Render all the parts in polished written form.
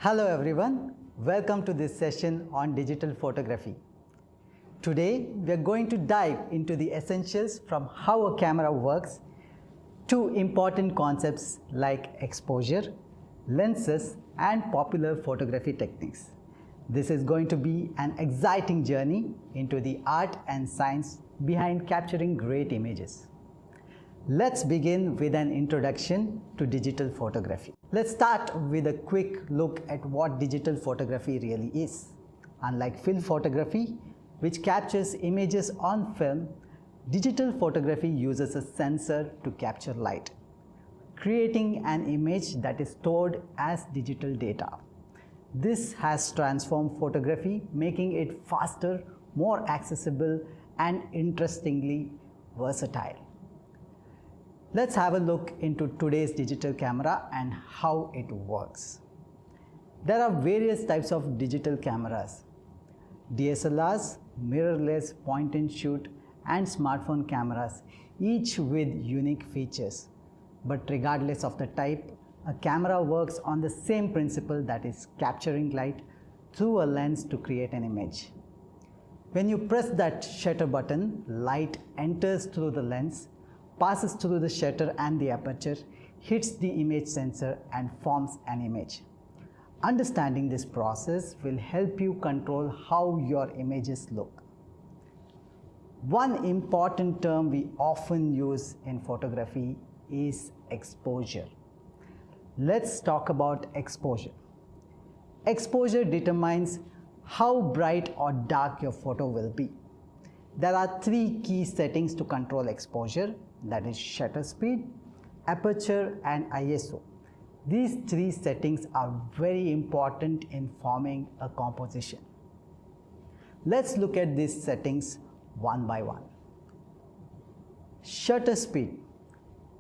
Hello everyone, welcome to this session on digital photography. Today we are going to dive into the essentials from how a camera works to important concepts like exposure, lenses and popular photography techniques. This is going to be an exciting journey into the art and science behind capturing great images. Let's begin with an introduction to digital photography. Let's start with a quick look at what digital photography really is. Unlike film photography, which captures images on film, digital photography uses a sensor to capture light, creating an image that is stored as digital data. This has transformed photography, making it faster, more accessible, and interestingly versatile. Let's have a look into today's digital camera and how it works. There are various types of digital cameras: DSLRs, mirrorless, point and shoot, and smartphone cameras, each with unique features. But regardless of the type, a camera works on the same principle, that is capturing light through a lens to create an image. When you press that shutter button, light enters through the lens, passes through the shutter and the aperture, hits the image sensor and forms an image. Understanding this process will help you control how your images look. One important term we often use in photography is exposure. Let's talk about exposure. Exposure determines how bright or dark your photo will be. There are three key settings to control exposure, that is shutter speed, aperture and ISO. These three settings are very important in forming a composition. Let's look at these settings one by one. Shutter speed.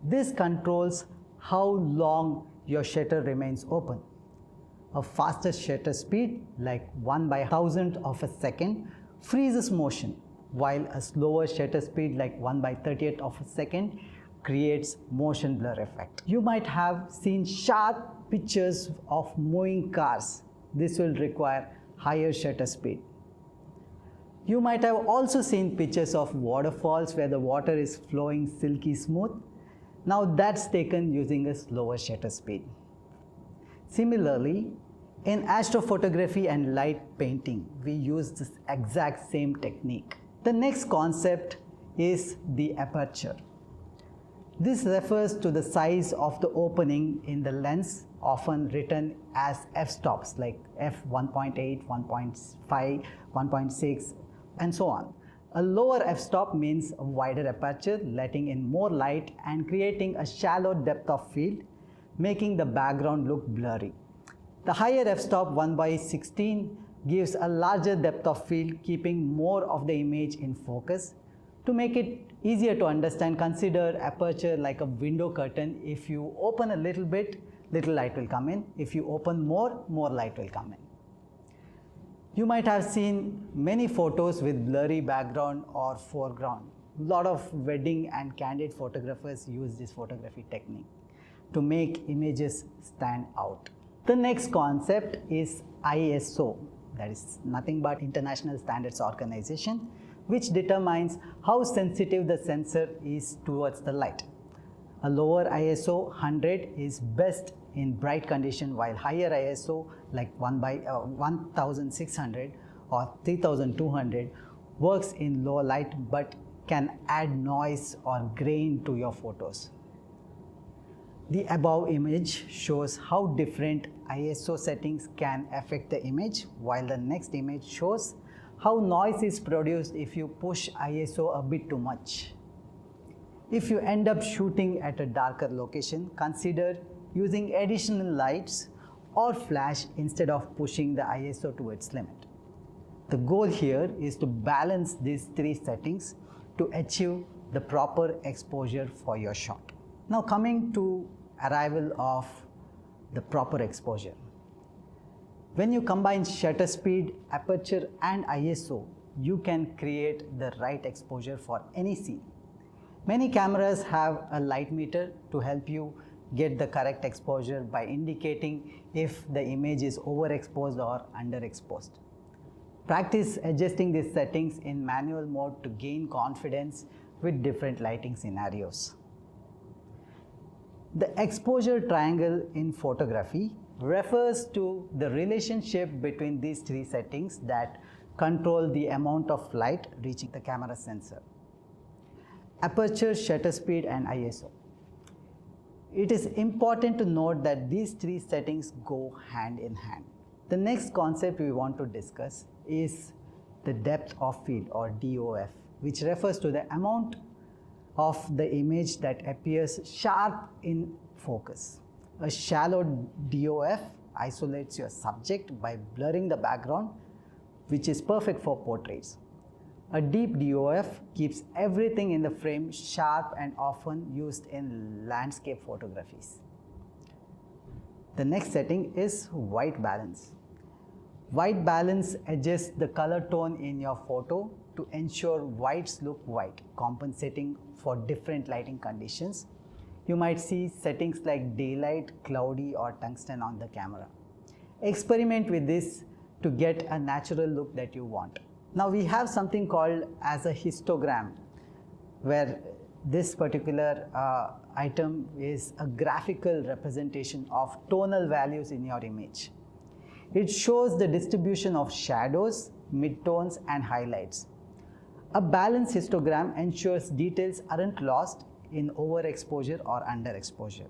This controls how long your shutter remains open. A faster shutter speed, like 1/1000th of a second, freezes motion, while a slower shutter speed like 1/30th of a second creates motion blur effect. You might have seen sharp pictures of moving cars. This will require higher shutter speed. You might have also seen pictures of waterfalls where the water is flowing silky smooth. Now that's taken using a slower shutter speed. Similarly, in astrophotography and light painting, we use this exact same technique. The next concept is the aperture. This refers to the size of the opening in the lens, often written as f-stops like f1.8, 1.5, 1.6 and so on. A lower f-stop means a wider aperture, letting in more light and creating a shallow depth of field, making the background look blurry. The higher f-stop, 1/16, gives a larger depth of field, keeping more of the image in focus. To make it easier to understand, consider aperture like a window curtain. If you open a little bit, little light will come in. If you open more, more light will come in. You might have seen many photos with blurry background or foreground. A lot of wedding and candid photographers use this photography technique to make images stand out. The next concept is ISO. That is nothing but International Standards Organization, which determines how sensitive the sensor is towards the light. A lower ISO 100 is best in bright condition, while higher ISO like 1600 or 3200 works in low light but can add noise or grain to your photos. The above image shows how different ISO settings can affect the image, while the next image shows how noise is produced if you push ISO a bit too much. If you end up shooting at a darker location, consider using additional lights or flash instead of pushing the ISO to its limit. The goal here is to balance these three settings to achieve the proper exposure for your shot. Now coming to arrival of the proper exposure. When you combine shutter speed, aperture and ISO, you can create the right exposure for any scene. Many cameras have a light meter to help you get the correct exposure by indicating if the image is overexposed or underexposed. Practice adjusting these settings in manual mode to gain confidence with different lighting scenarios. The exposure triangle in photography refers to the relationship between these three settings that control the amount of light reaching the camera sensor: aperture, shutter speed, and ISO. It is important to note that these three settings go hand in hand. The next concept we want to discuss is the depth of field, or DOF, which refers to the amount of the image that appears sharp in focus. A shallow DOF isolates your subject by blurring the background, which is perfect for portraits. A deep DOF keeps everything in the frame sharp and often used in landscape photographies. The next setting is white balance. White balance adjusts the color tone in your photo to ensure whites look white, compensating for different lighting conditions. You might see settings like daylight, cloudy, or tungsten on the camera. Experiment with this to get a natural look that you want. Now we have something called as a histogram, where this particular item is a graphical representation of tonal values in your image. It shows the distribution of shadows, midtones, and highlights. A balanced histogram ensures details aren't lost in overexposure or underexposure,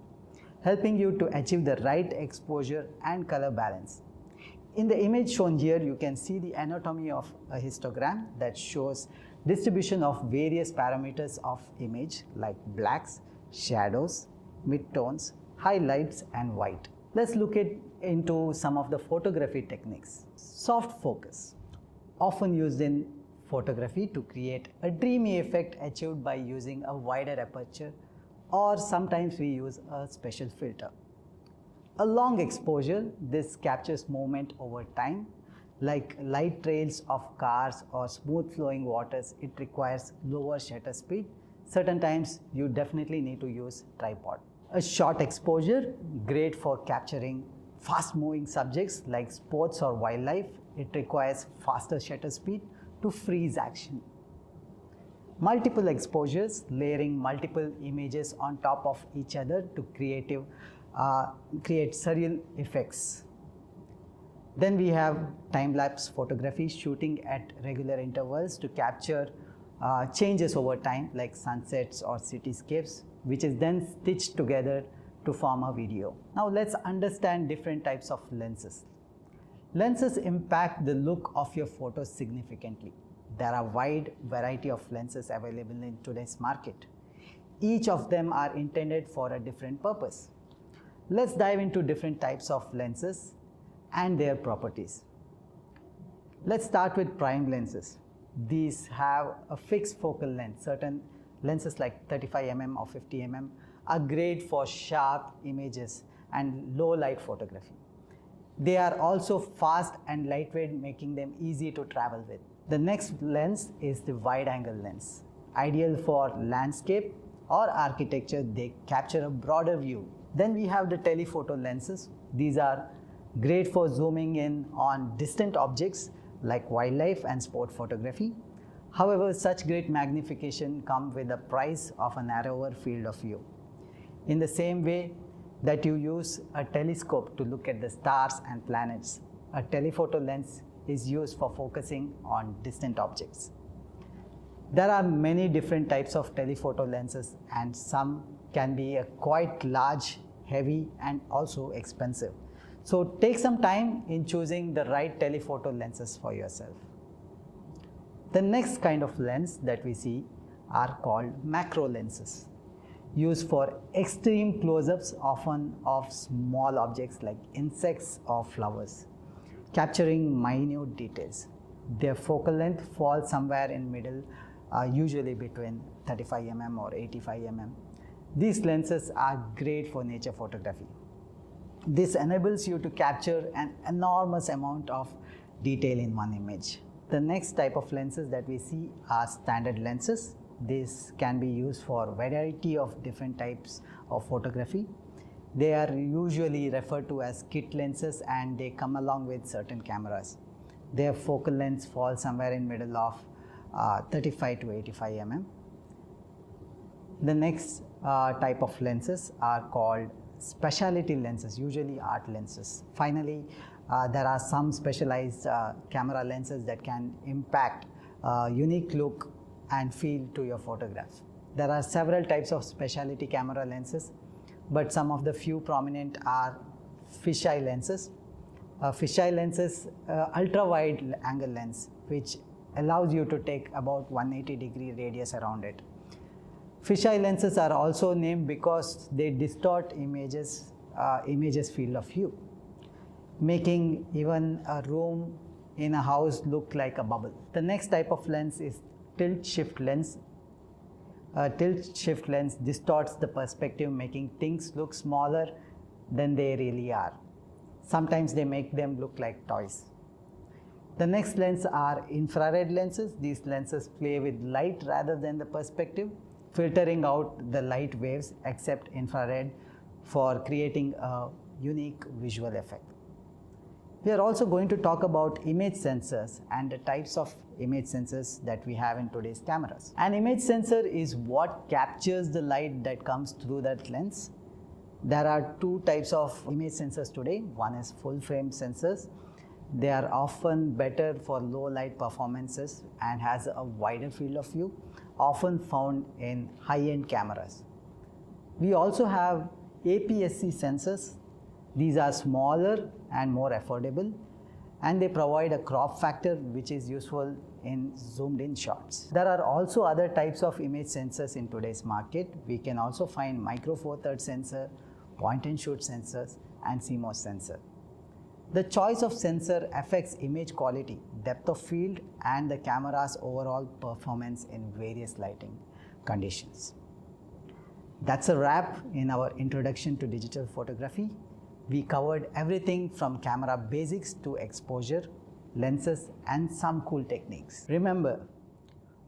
helping you to achieve the right exposure and color balance. In the image shown here, you can see the anatomy of a histogram that shows distribution of various parameters of image like blacks, shadows, midtones, highlights, and white. Let's look into some of the photography techniques. Soft focus, often used in photography to create a dreamy effect achieved by using a wider aperture, or sometimes we use a special filter. A long exposure, this captures movement over time, like light trails of cars or smooth flowing waters. It requires lower shutter speed. Certain times you definitely need to use tripod. A short exposure, great for capturing fast moving subjects like sports or wildlife. It requires faster shutter speed to freeze action. Multiple exposures, layering multiple images on top of each other to create surreal effects. Then we have time-lapse photography, shooting at regular intervals to capture changes over time like sunsets or cityscapes, which is then stitched together to form a video. Now let's understand different types of lenses. Lenses impact the look of your photos significantly. There are a wide variety of lenses available in today's market. Each of them are intended for a different purpose. Let's dive into different types of lenses and their properties. Let's start with prime lenses. These have a fixed focal length. Certain lenses like 35 mm or 50 mm are great for sharp images and low light photography. They are also fast and lightweight, making them easy to travel with. The next lens is the wide angle lens. Ideal for landscape or architecture, they capture a broader view. Then we have the telephoto lenses. These are great for zooming in on distant objects like wildlife and sport photography. However, such great magnification comes with the price of a narrower field of view. In the same way that you use a telescope to look at the stars and planets, a telephoto lens is used for focusing on distant objects. There are many different types of telephoto lenses, and some can be quite large, heavy, and also expensive. So take some time in choosing the right telephoto lenses for yourself. The next kind of lens that we see are called macro lenses, used for extreme close-ups, often of small objects like insects or flowers, capturing minute details. Their focal length falls somewhere in middle, usually between 35 mm or 85 mm. These lenses are great for nature photography. This enables you to capture an enormous amount of detail in one image. The next type of lenses that we see are standard lenses. This can be used for a variety of different types of photography. They are usually referred to as kit lenses and they come along with certain cameras. Their focal length falls somewhere in middle of 35 to 85 mm. The next type of lenses are called specialty lenses, usually art lenses. Finally, there are some specialized camera lenses that can impact unique look and feel to your photograph. There are several types of specialty camera lenses, but some of the few prominent are fisheye lenses. Fisheye lenses, ultra wide angle lens, which allows you to take about 180-degree radius around it. Fisheye lenses are also named because they distort images field of view, making even a room in a house look like a bubble. The next type of lens is tilt shift lens. Tilt shift lens distorts the perspective, making things look smaller than they really are. Sometimes they make them look like toys. The next lens are infrared lenses. These lenses play with light rather than the perspective, filtering out the light waves except infrared for creating a unique visual effect. We are also going to talk about image sensors and the types of image sensors that we have in today's cameras. An image sensor is what captures the light that comes through that lens. There are two types of image sensors today. One is full frame sensors. They are often better for low light performances and has a wider field of view, often found in high-end cameras. We also have APS-C sensors. These are smaller and more affordable, and they provide a crop factor which is useful in zoomed in shots. There are also other types of image sensors in today's market. We can also find micro four thirds sensor, point and shoot sensors, and CMOS sensor. The choice of sensor affects image quality, depth of field, and the camera's overall performance in various lighting conditions. That's a wrap in our introduction to digital photography. We covered everything from camera basics to exposure, lenses, and some cool techniques. Remember,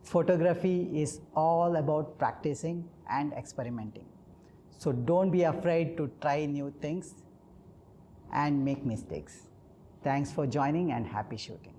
photography is all about practicing and experimenting. So don't be afraid to try new things and make mistakes. Thanks for joining and happy shooting.